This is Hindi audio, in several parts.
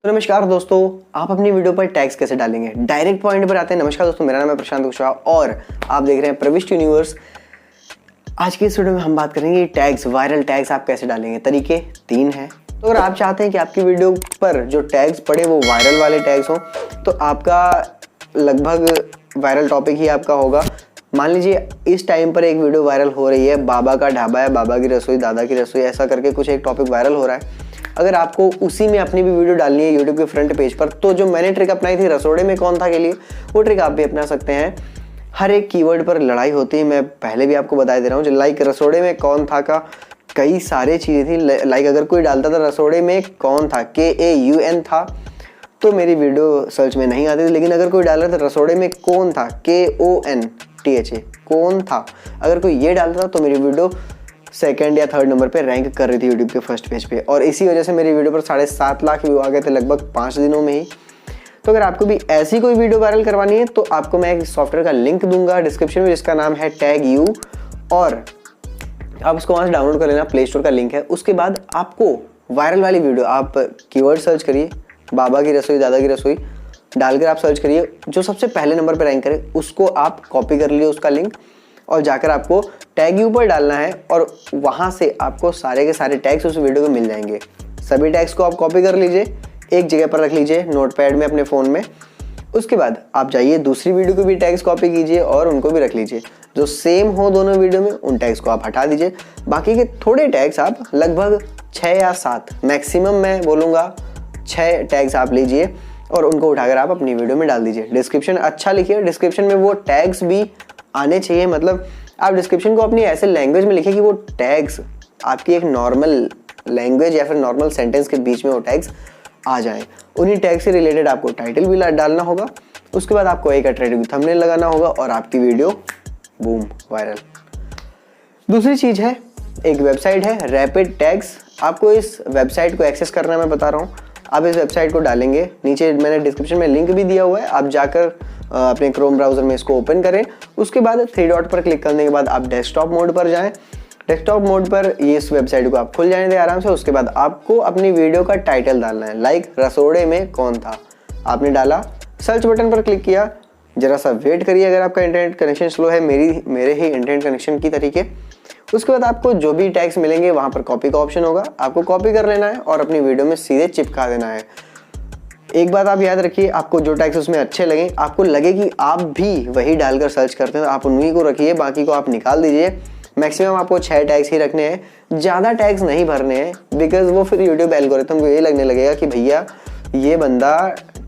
तो नमस्कार दोस्तों, आप अपनी वीडियो पर टैग्स कैसे डालेंगे। डायरेक्ट पॉइंट पर आते हैं। नमस्कार दोस्तों, मेरा नाम है प्रशांत कुशवाहा और आप देख रहे हैं प्रविष्ट यूनिवर्स। आज की इस वीडियो में हम बात करेंगे टैग्स, वायरल टैग्स आप कैसे डालेंगे। तरीके 3 हैं। तो अगर आप चाहते हैं कि आपकी वीडियो पर जो टैग्स पड़े वो वायरल वाले टैग्स हों, तो आपका लगभग वायरल टॉपिक ही आपका होगा। मान लीजिए इस टाइम पर एक वीडियो वायरल हो रही है, बाबा का ढाबा है, बाबा की रसोई, दादा की रसोई, ऐसा करके कुछ एक टॉपिक वायरल हो रहा है। अगर आपको उसी में अपनी भी वीडियो डालनी है YouTube के फ्रंट पेज पर, तो जो मैंने ट्रिक अपनाई थी रसोड़े में कौन था के लिए, वो ट्रिक आप भी अपना सकते हैं। हर एक कीवर्ड पर लड़ाई होती है, मैं पहले भी आपको बता दे रहा हूँ। जो लाइक रसोड़े में कौन था का कई सारी चीज़ें थी। लाइक अगर कोई डालता था रसोड़े में कौन था, KAUN था, तो मेरी वीडियो सर्च में नहीं आती थी। लेकिन अगर कोई डाल रहा था रसोड़े में कौन था, KONTHA, कौन था, अगर कोई ये डालता था तो मेरी वीडियो सेकंड या थर्ड नंबर पे रैंक कर रही थी यूट्यूब के फर्स्ट पेज पे। और इसी वजह से मेरी वीडियो पर 7.5 लाख व्यू आ गए थे लगभग 5 दिनों में ही। तो अगर आपको भी ऐसी कोई वीडियो वायरल करवानी है तो आपको मैं एक सॉफ्टवेयर का लिंक दूंगा डिस्क्रिप्शन में, जिसका नाम है टैग, और आप उसको वहाँ से डाउनलोड कर लेना। प्ले स्टोर का लिंक है। उसके बाद आपको वायरल वाली वीडियो, आप कीवर्ड सर्च करिए, बाबा की रसोई, दादा की रसोई डालकर आप सर्च करिए, जो सबसे पहले नंबर पर रैंक करे उसको आप कॉपी कर लीजिए उसका लिंक, और जाकर आपको टैग पर डालना है। और वहाँ से आपको सारे के सारे टैग्स उस वीडियो में मिल जाएंगे। सभी टैग्स को आप कॉपी कर लीजिए, एक जगह पर रख लीजिए नोटपैड में अपने फ़ोन में। उसके बाद आप जाइए दूसरी वीडियो को भी टैग्स कॉपी कीजिए और उनको भी रख लीजिए। जो सेम हो दोनों वीडियो में, उन टैग्स को आप हटा दीजिए। बाकी के थोड़े टैग्स आप लगभग 6 या 7, मैक्सिमम मैं बोलूँगा 6 टैग्स आप लीजिए और उनको उठाकर आप अपनी वीडियो में डाल दीजिए। डिस्क्रिप्शन अच्छा लिखिए, डिस्क्रिप्शन में वो टैग्स भी आने चाहिए। मतलब आप डिस्क्रिप्शन को अपनी ऐसे लैंग्वेज में लिखिए कि वो टैग्स आपकी एक नॉर्मल लैंग्वेज या फिर नॉर्मल सेंटेंस के बीच में वो टैग्स आ जाएं। उन्हीं टैग से रिलेटेड आपको टाइटल भी डालना होगा। उसके बाद आपको एक अट्रैक्टिव थंबनेल लगाना होगा और आपकी वीडियो बूम वायरल। दूसरी चीज़ है, एक वेबसाइट है रैपिड टैग्स। आपको इस वेबसाइट को एक्सेस करना मैं बता रहा हूँ। आप इस वेबसाइट को डालेंगे, नीचे मैंने डिस्क्रिप्शन में लिंक भी दिया हुआ है, आप जाकर अपने क्रोम ब्राउज़र में इसको ओपन करें। उसके बाद 3 डॉट पर क्लिक करने के बाद आप डेस्कटॉप मोड पर जाएं। डेस्कटॉप मोड पर ये इस वेबसाइट को आप खुल जाने दें आराम से। उसके बाद आपको अपनी वीडियो का टाइटल डालना है, लाइक रसोड़े में कौन था। आपने डाला, सर्च बटन पर क्लिक किया, जरा सा वेट करिए अगर आपका इंटरनेट कनेक्शन स्लो है, मेरे ही इंटरनेट कनेक्शन की तरीके। उसके बाद आपको जो भी टैग्स मिलेंगे वहाँ पर कॉपी का ऑप्शन होगा, आपको कॉपी कर लेना है और अपनी वीडियो में सीधे चिपका देना है। एक बात आप याद रखिए, आपको जो टैग्स उसमें अच्छे लगे, आपको लगे कि आप भी वही डालकर सर्च करते हैं, तो आप उन्हीं को रखिए, बाकी को आप निकाल दीजिए। मैक्सिमम आपको 6 टैग्स ही रखने हैं, ज़्यादा टैग्स नहीं भरने हैं, बिकॉज वो फिर यूट्यूब एल्गोरिथम को ये लगने लगेगा कि भैया ये बंदा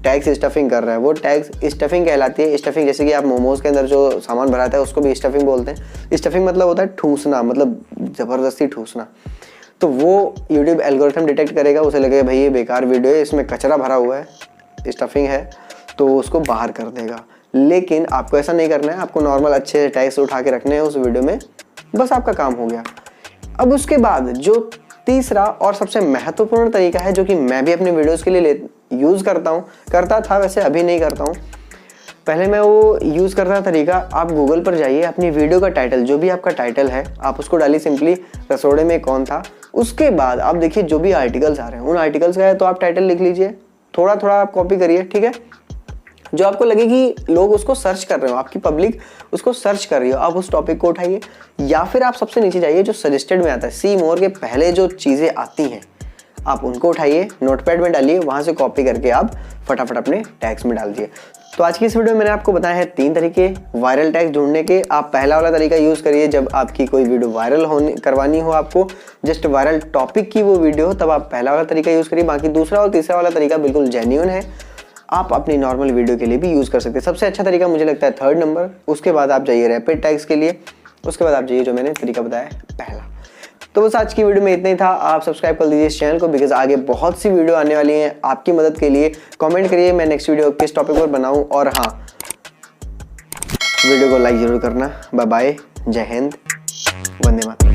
टैग्स स्टफिंग कर रहा है। वो टैग्स स्टफिंग कहलाती है। स्टफिंग जैसे कि आप मोमोज के अंदर जो सामान भराते हैं उसको भी स्टफिंग बोलते हैं। स्टफिंग मतलब होता है ठूसना, मतलब ज़बरदस्ती ठूसना। तो वो यूट्यूब एल्गोरिथम डिटेक्ट करेगा, उसे लगेगा भाई ये बेकार वीडियो है, इसमें कचरा भरा हुआ है, स्टफिंग है, तो उसको बाहर कर देगा। लेकिन आपको ऐसा नहीं करना है, आपको नॉर्मल अच्छे टैग्स उठा के रखने हैं उस वीडियो में, बस आपका काम हो गया। अब उसके बाद जो तीसरा और सबसे महत्वपूर्ण तरीका है, जो कि मैं भी अपने वीडियोस के लिए यूज़ करता था, वैसे अभी नहीं करता हूँ, पहले मैं वो यूज़ करता था तरीका। आप गूगल पर जाइए, अपनी वीडियो का टाइटल, जो भी आपका टाइटल है, आप उसको डालिए सिंपली रसोड़े में कौन था। उसके बाद आप देखिए जो भी आर्टिकल्स आ रहे हैं, उन आर्टिकल्स का है तो आप टाइटल लिख लीजिए, थोड़ा थोड़ा आप कॉपी करिए, ठीक है। जो आपको लगे कि लोग उसको सर्च कर रहे हो, आपकी पब्लिक उसको सर्च कर रही हो, आप उस टॉपिक को उठाइए। या फिर आप सबसे नीचे जाइए, जो सजेस्टेड में आता है, सी मोर के पहले जो चीज़ें आती हैं आप उनको उठाइए, नोटपैड में डालिए, वहाँ से कॉपी करके आप फटाफट अपने टैग्स में डाल दिए। तो आज की इस वीडियो में मैंने आपको बताया है 3 तरीके वायरल टैग्स ढूंढने के। आप पहला वाला तरीका यूज़ करिए जब आपकी कोई वीडियो वायरल करवानी हो, आपको जस्ट वायरल टॉपिक की वो वीडियो हो, तब आप पहला वाला तरीका यूज़ करिए। बाकी दूसरा और तीसरा वाला तरीका बिल्कुल जेन्युइन है, आप अपनी नॉर्मल वीडियो के लिए भी यूज़ कर सकते हैं। सबसे अच्छा तरीका मुझे लगता है 3rd नंबर। उसके बाद आप जाइए रैपिड टैग्स के लिए, उसके बाद आप जाइए जो मैंने तरीका बताया पहला। तो बस आज की वीडियो में इतना ही था। आप सब्सक्राइब कर दीजिए इस चैनल को, बिकॉज आगे बहुत सी वीडियो आने वाली हैं आपकी मदद के लिए। कमेंट करिए मैं नेक्स्ट वीडियो किस टॉपिक पर बनाऊं, और हाँ, वीडियो को लाइक जरूर करना। बाय बाय, जय हिंद, वंदे मातरम।